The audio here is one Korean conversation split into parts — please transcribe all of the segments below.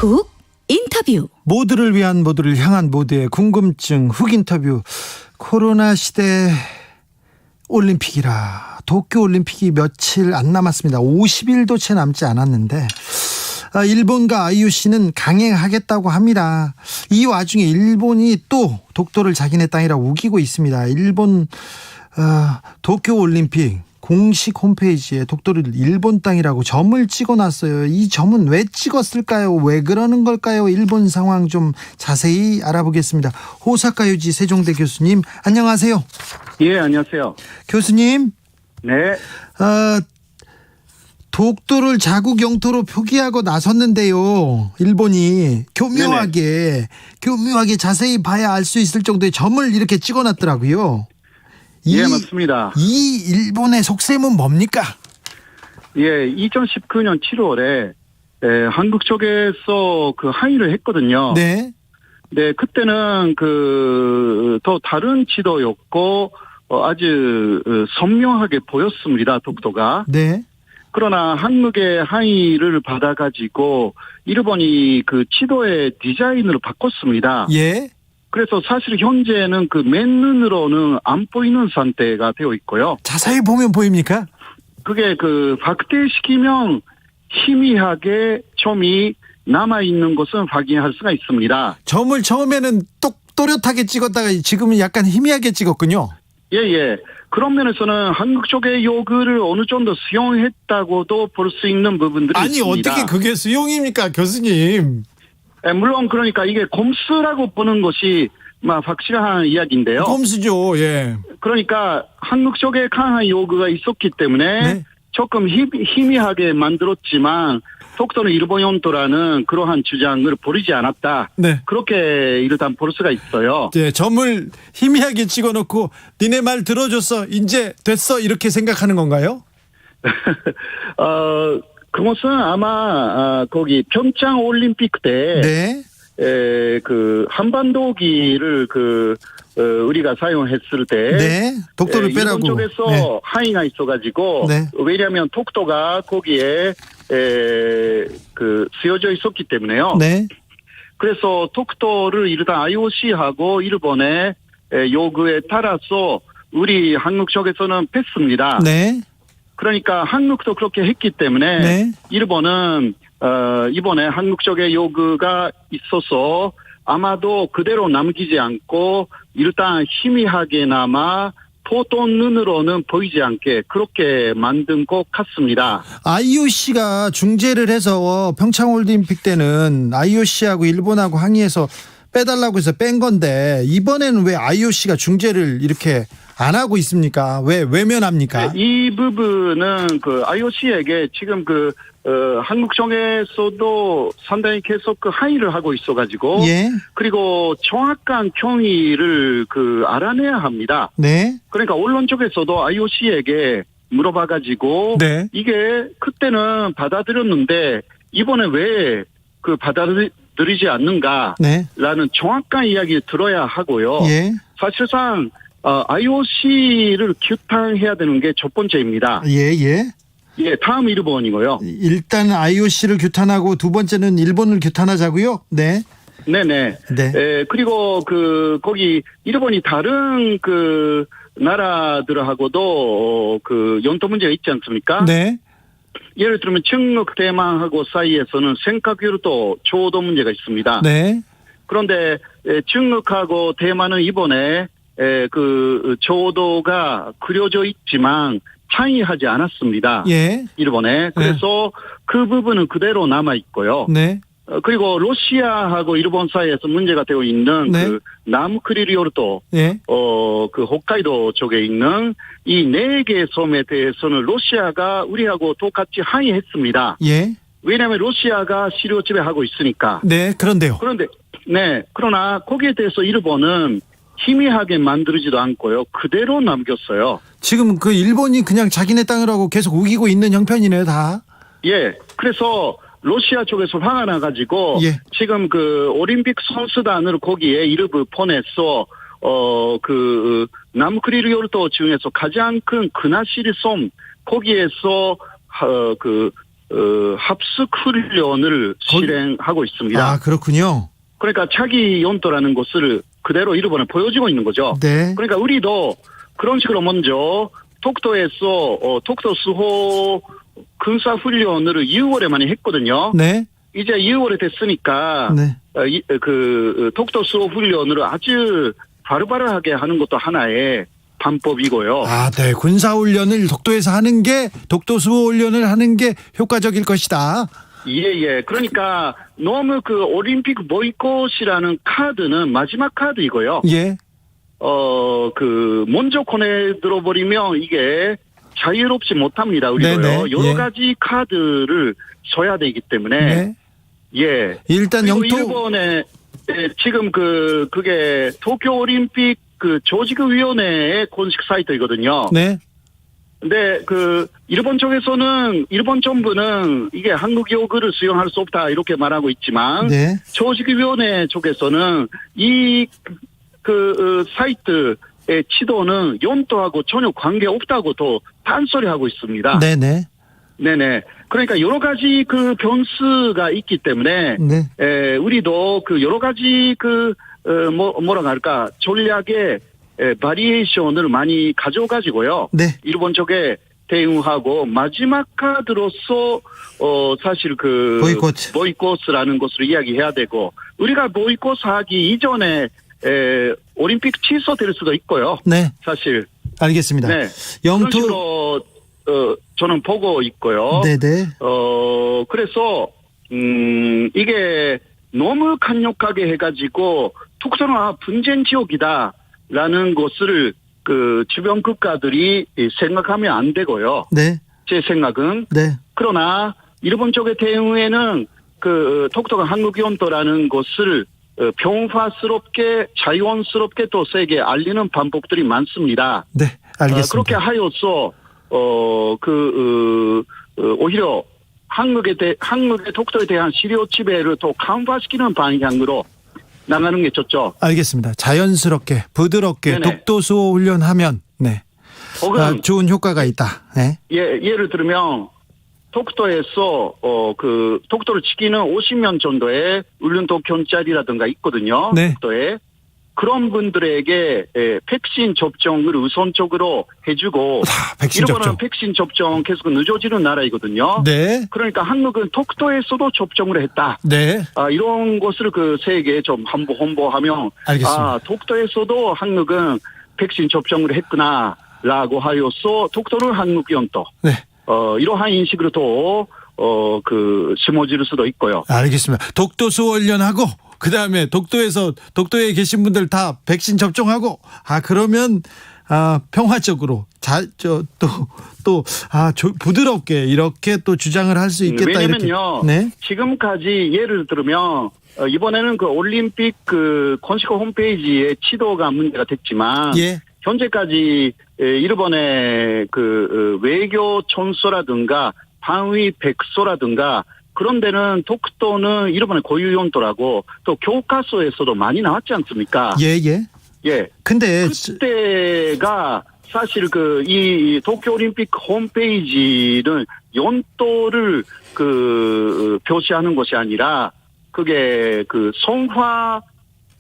훅 인터뷰. 모두를 위한, 모두를 향한, 모두의 궁금증 훅 인터뷰. 코로나 시대 올림픽이라 도쿄올림픽이 며칠 안 남았습니다. 50일도 채 남지 않았는데 일본과 IOC는 강행하겠다고 합니다. 이 와중에 일본이 또 독도를 자기네 땅이라 우기고 있습니다. 일본 도쿄올림픽 공식 홈페이지에 독도를 일본 땅이라고 점을 찍어놨어요. 이 점은 왜 찍었을까요? 왜 그러는 걸까요? 일본 상황 좀 자세히 알아보겠습니다. 호사카 유지 세종대 교수님, 안녕하세요. 예, 안녕하세요. 교수님, 네. 독도를 자국 영토로 표기하고 나섰는데요. 일본이 교묘하게 자세히 봐야 알 수 있을 정도의 점을 이렇게 찍어놨더라고요. 예, 맞습니다. 이 일본의 속셈은 뭡니까? 예, 2019년 7월에 한국 쪽에서 그 항의를 했거든요. 네. 네, 그때는 더 다른 지도였고 아주 선명하게 보였습니다. 독도가. 네. 그러나 한국의 항의를 받아가지고 일본이 그 지도의 디자인을 바꿨습니다. 예. 그래서 사실 현재는 그 맨눈으로는 안 보이는 상태가 되어 있고요. 자세히 보면 보입니까? 그게 확대시키면 희미하게 점이 남아있는 것은 확인할 수가 있습니다. 점을 처음에는 또렷하게 찍었다가 지금은 약간 희미하게 찍었군요. 예. 그런 면에서는 한국 쪽의 요구를 어느 정도 수용했다고도 볼 수 있는 부분들이 있습니다. 아니, 어떻게 그게 수용입니까, 교수님? 물론 그러니까 이게 검수라고 보는 것이 확실한 이야기인데요. 검수죠. 예. 그러니까 한국 쪽에 강한 요구가 있었기 때문에 네. 조금 희미하게 만들었지만 독도는 일본 영토라는 그러한 주장을 버리지 않았다. 네. 그렇게 일단 볼 수가 있어요. 네, 점을 희미하게 찍어놓고 니네 말 들어줬어, 이제 됐어, 이렇게 생각하는 건가요? 그것은 아마 거기 평창 올림픽 때 네. 한반도기를 우리가 사용했을 때 네. 독도를 빼라고. 일본 쪽에서 네. 항의가 있어가지고 네. 왜냐하면 독도가 거기에 쓰여져 있었기 때문에요. 네. 그래서 독도를 일단 IOC하고 일본의 요구에 따라서 우리 한국 쪽에서는 뺐습니다. 네. 그러니까 한국도 그렇게 했기 때문에 네. 일본은 이번에 한국 쪽의 요구가 있어서 아마도 그대로 남기지 않고 일단 희미하게나마 보통 눈으로는 보이지 않게 그렇게 만든 것 같습니다. IOC가 중재를 해서 평창올림픽 때는 IOC하고 일본하고 항의해서 빼달라고 해서 뺀 건데 이번에는 왜 IOC가 중재를 이렇게 안 하고 있습니까? 왜 외면합니까? 네, 이 부분은 IOC에게 지금 한국 쪽에서도 상당히 계속 항의를 하고 있어가지고 예. 그리고 정확한 경위를 알아내야 합니다. 네. 그러니까 언론 쪽에서도 IOC에게 물어봐가지고 네. 이게 그때는 받아들였는데 이번에 왜 받아들이지 않는가라는 네. 정확한 이야기를 들어야 하고요. 예. 사실상 IOC를 규탄해야 되는 게 첫 번째입니다. 예. 예, 다음 일본이고요. 일단 IOC를 규탄하고 두 번째는 일본을 규탄하자고요? 네. 네네. 네. 그리고 거기 일본이 다른 나라들하고도 영토 문제가 있지 않습니까? 네. 예를 들면 중국, 대만하고 사이에서는 생각외로도 조도 문제가 있습니다. 네. 그런데 중국하고 대만은 이번에 조도가 그려져 있지만 항의하지 않았습니다. 예. 일본에. 그래서 그 부분은 그대로 남아 있고요. 네. 그리고 러시아하고 일본 사이에서 문제가 되어 있는 네. 남크리리오르도 예. 홋카이도 쪽에 있는 이 4개 섬에 대해서는 러시아가 우리하고 똑같이 항의했습니다. 예. 왜냐하면 러시아가 시료 지배하고 있으니까. 네. 그런데요. 그러나 거기에 대해서 일본은 희미하게 만들지도 않고요. 그대로 남겼어요. 지금 일본이 그냥 자기네 땅이라고 계속 우기고 있는 형편이네요, 다. 예. 그래서 러시아 쪽에서 화가 나가지고 예. 지금 올림픽 선수단을 거기에 이름을 보내서 남크리리오르도 중에서 가장 큰 그나시리 섬 거기에서 합숙 훈련을 실행하고 있습니다. 아, 그렇군요. 그러니까 차기 연도라는 것을 그대로 일본에 보여주고 있는 거죠. 네. 그러니까 우리도 그런 식으로 먼저 독도에서 독도 수호 군사 훈련을 6월에 많이 했거든요. 네. 이제 6월에 됐으니까 네. 독도 수호 훈련을 아주 바로바로하게 하는 것도 하나의 방법이고요. 아, 네. 군사훈련을 독도에서 하는 게, 독도 수호훈련을 하는 게 효과적일 것이다. 예. 그러니까 너무 그 올림픽 보이콧이라는 카드는 마지막 카드이고요. 예. 먼저 권해 들어버리면 이게 자유롭지 못합니다. 우리도요. 네네. 여러 예. 가지 카드를 써야 되기 때문에. 네. 예. 일단 그리고 영토. 일본에 지금 그게 도쿄올림픽 조직위원회의 공식 사이트이거든요. 네. 근데 일본 쪽에서는 일본 정부는 이게 한국 요구를 수용할 수 없다 이렇게 말하고 있지만 네. 조직위원회 쪽에서는 이 사이트의 지도는 연도하고 전혀 관계 없다고 또 탄소리하고 있습니다. 네네. 네네. 그러니까 여러 가지 변수가 있기 때문에 네. 우리도 여러 가지 뭐라고 할까 전략의 바리에이션을 많이 가져가지고요. 네. 일본 쪽에 대응하고 마지막 카드로서 사실 보이콧이라는 것을 이야기해야 되고 우리가 보이콧하기 이전에 올림픽 취소될 수도 있고요. 네. 사실. 알겠습니다. 네. 영토. 그런 식으로 저는 보고 있고요. 네네. 그래서 이게 너무 강력하게 해가지고 독도는 분쟁 지역이다라는 것을 주변 국가들이 생각하면 안 되고요. 네. 제 생각은. 네. 그러나 일본 쪽의 대응에는 독도가 한국 영토라는 것을 평화스럽게 자연스럽게 또 세계에 알리는 방법들이 많습니다. 네. 알겠습니다. 그렇게 하여서 오히려 한국의 독도에 대한 시료 지배를 더 강화시키는 방향으로 나가는 게 좋죠. 알겠습니다. 자연스럽게, 부드럽게 네네. 독도 수호 훈련하면, 네. 혹은 좋은 효과가 있다. 네. 예를 들면, 독도에서, 독도를 지키는 50년 정도의 울릉도 경찰이라든가 있거든요. 네. 독도에. 그런 분들에게 백신 접종을 우선적으로 해주고 백신 일본은 접종. 백신 접종 계속 늦어지는 나라이거든요. 네. 그러니까 한국은 독도에서도 접종을 했다. 네. 이런 것을 세계에 좀 홍보하면 알겠습니다. 독도에서도 한국은 백신 접종을 했구나라고 하여서 독도는 한국 영토. 네. 이러한 인식으로 또 심어질 수도 있고요. 알겠습니다. 독도 수호 훈련하고 그다음에 독도에 계신 분들 다 백신 접종하고 그러면 평화적으로 부드럽게 이렇게 또 주장을 할 수 있겠다. 왜냐면요. 이렇게. 네. 지금까지 예를 들면 이번에는 올림픽 공식 홈페이지에 지도가 문제가 됐지만 예. 현재까지 일본의 외교 촌소라든가 방위 백소라든가 그런 데는 독도는 일본의 고유 영토라고 또 교과서에서도 많이 나왔지 않습니까? 예. 예. 근데 그때가 사실 이 도쿄올림픽 홈페이지는 영토를 표시하는 것이 아니라 그게 성화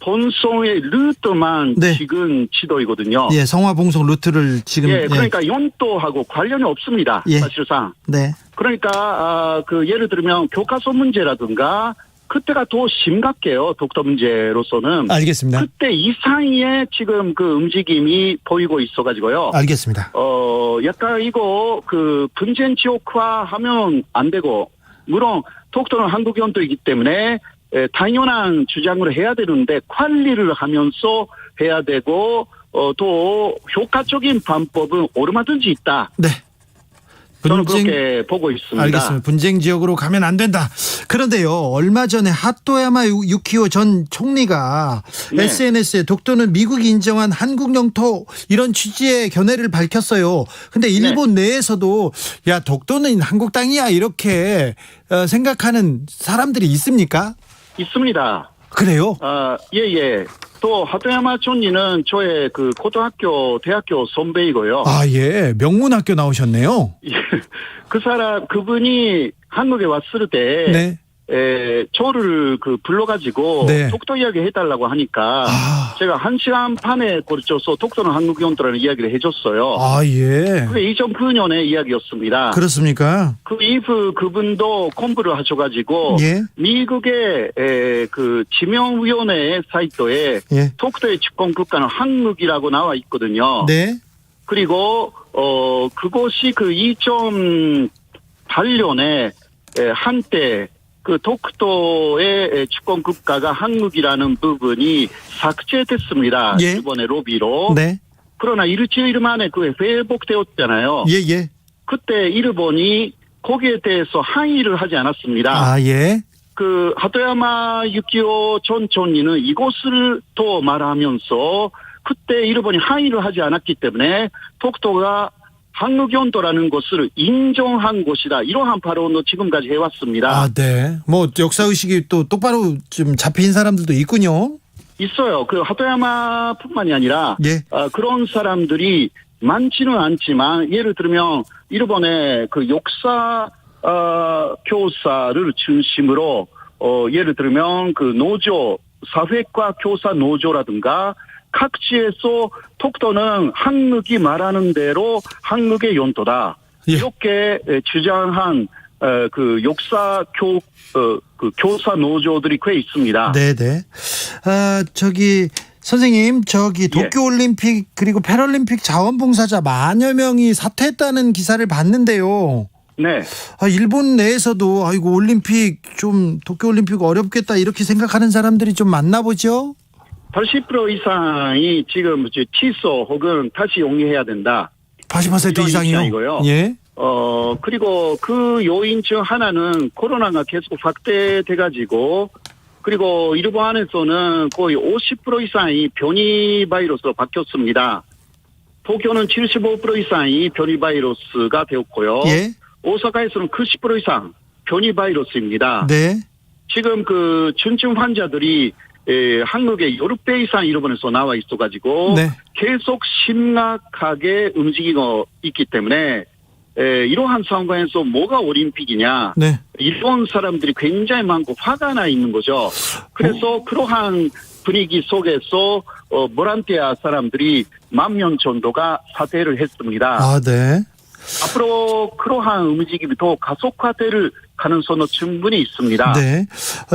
본성의 루트만 네. 지금 지도이거든요. 예, 성화 봉송 루트를 지금 그러니까 영토하고 관련이 없습니다. 예. 사실상. 네. 그러니까 예를 들면 교과서 문제라든가 그때가 더 심각해요. 독도 문제로서는. 알겠습니다. 그때 이상의 지금 움직임이 보이고 있어가지고요. 알겠습니다. 약간 이거 분쟁 지역화하면 안 되고 물론 독도는 한국 영토이기 때문에 당연한 주장을 해야 되는데 관리를 하면서 해야 되고 또 효과적인 방법은 얼마든지 있다. 네. 저는 그렇게 보고 있습니다. 알겠습니다. 분쟁 지역으로 가면 안 된다. 그런데요, 얼마 전에 하토야마 유키오 전 총리가 네. SNS에 독도는 미국이 인정한 한국 영토 이런 취지의 견해를 밝혔어요. 근데 일본 내에서도 야, 독도는 한국 땅이야 이렇게 생각하는 사람들이 있습니까? 있습니다. 그래요? 예. 또 하토야마 총리는 저의 고등학교, 대학교 선배이고요. 예. 명문학교 나오셨네요. 그분이 한국에 왔을 때 네. 저를 불러가지고 네. 독도 이야기 해달라고 하니까 제가 1시간 반에 걸쳐서 독도는 한국이 온다라는 이야기를 해줬어요. 예. 그게 2009년의 이야기였습니다. 그렇습니까? 그 이후 그분도 공부를 하셔가지고 예. 미국의 지명위원회 사이트에 예. 독도의 집권 국가는 한국이라고 나와 있거든요. 네. 그리고 그것이 2008년에 한때 독도의 집권 국가가 한국이라는 부분이 삭제됐습니다. 예. 일본의 로비로. 네. 그러나 일주일 만에 회복되었잖아요. 예. 그때 일본이 거기에 대해서 항의를 하지 않았습니다. 예. 하토야마 유키오 전 총리는 이것을 또 말하면서 그때 일본이 항의를 하지 않았기 때문에 독도가 한국연도라는 것을 인정한 곳이다. 이러한 발언도 지금까지 해왔습니다. 네. 역사의식이 또 똑바로 좀 잡힌 사람들도 있군요. 있어요. 하토야마뿐만이 아니라 예. 그런 사람들이 많지는 않지만 예를 들면 일본의 역사 교사를 중심으로 예를 들면 노조 사회과 교사 노조라든가 각지에서 독도는 한국이 말하는 대로 한국의 연도다. 예. 이렇게 주장한 역사 교사 노조들이 꽤 있습니다. 네네. 선생님, 도쿄올림픽 그리고 패럴림픽 자원봉사자 만여 명이 사퇴했다는 기사를 봤는데요. 네. 일본 내에서도 도쿄올림픽 어렵겠다 이렇게 생각하는 사람들이 좀 많나 보죠? 80% 이상이 지금 취소 혹은 다시 용이해야 된다. 80% 이상이요? 이고요. 예. 그리고 그 요인 중 하나는 코로나가 계속 확대돼가지고 그리고 일본 안에서는 거의 50% 이상이 변이 바이러스로 바뀌었습니다. 도쿄는 75% 이상이 변이 바이러스가 되었고요. 예. 오사카에서는 90% 이상 변이 바이러스입니다. 네. 지금 중증 환자들이 한국에 10배 이상 일본에서 나와 있어가지고 네. 계속 심각하게 움직이고 있기 때문에 이러한 상황에서 뭐가 올림픽이냐. 네. 일본 사람들이 굉장히 많고 화가 나 있는 거죠. 그래서 그러한 분위기 속에서 보란티아 사람들이 10,000명 정도가 사퇴를 했습니다. 네. 앞으로 그러한 움직임이 더 가속화될 가능성은 충분히 있습니다. 네.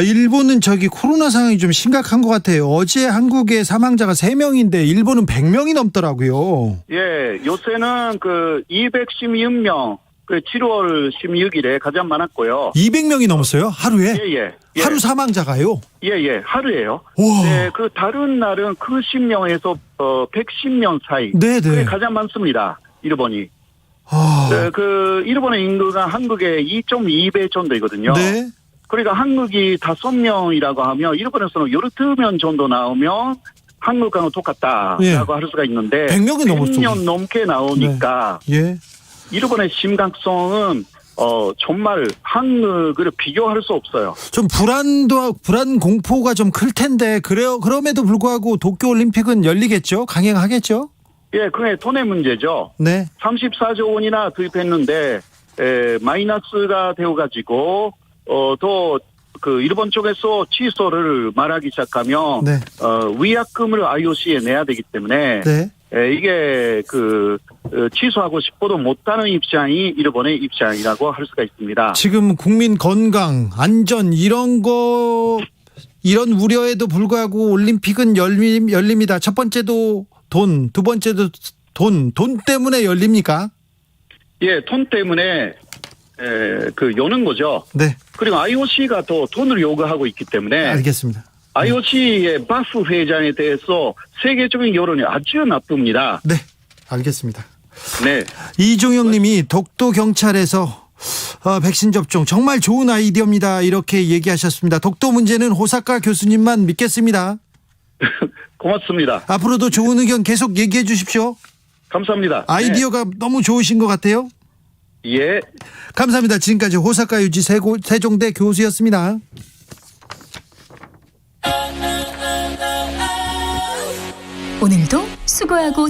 일본은 코로나 상황이 좀 심각한 것 같아요. 어제 한국의 사망자가 3명인데 일본은 100명이 넘더라고요. 예, 요새는 216명, 7월 16일에 가장 많았고요. 200명이 넘었어요? 하루에? 예. 하루 사망자가요? 예, 하루에요. 와. 네, 다른 날은 90명에서 110명 사이. 네네. 그게 가장 많습니다. 일본이. 일본의 인구가 한국의 2.2배 정도이거든요. 네. 그러니까 한국이 5명이라고 하면 일본에서는 12명 정도 나오면 한국과는 똑같다라고 예. 할 수가 있는데 100명이 넘었죠. 100명 넘게 나오니까 예. 일본의 심각성은 정말 한국을 비교할 수 없어요. 좀 불안 공포가 좀 클 텐데 그럼에도 불구하고 도쿄올림픽은 열리겠죠? 강행하겠죠? 예, 그게 돈의 문제죠. 네. 34조 원이나 투입했는데 마이너스가 되어가지고 또 일본 쪽에서 취소를 말하기 시작하면 네. 위약금을 IOC에 내야 되기 때문에 네. 이게 취소하고 싶어도 못하는 입장이 일본의 입장이라고 할 수가 있습니다. 지금 국민 건강, 안전 이런 우려에도 불구하고 올림픽은 열립니다. 첫 번째도 돈, 두 번째도 돈 때문에 열립니까? 예, 돈 때문에 여는 거죠. 네. 그리고 IOC가 더 돈을 요구하고 있기 때문에 알겠습니다. IOC의 바프 회장에 대해서 세계적인 여론이 아주 나쁩니다. 네, 알겠습니다. 네. 이종영 님이 독도 경찰에서 백신 접종 정말 좋은 아이디어입니다. 이렇게 얘기하셨습니다. 독도 문제는 호사카 교수님만 믿겠습니다. 고맙습니다. 앞으로도 좋은 의견 계속 얘기해 주십시오. 감사합니다. 아이디어가 너무 좋으신 것 같아요. 예. 감사합니다. 지금까지 호사카 유지 세종대 교수였습니다. 오늘도 수고하고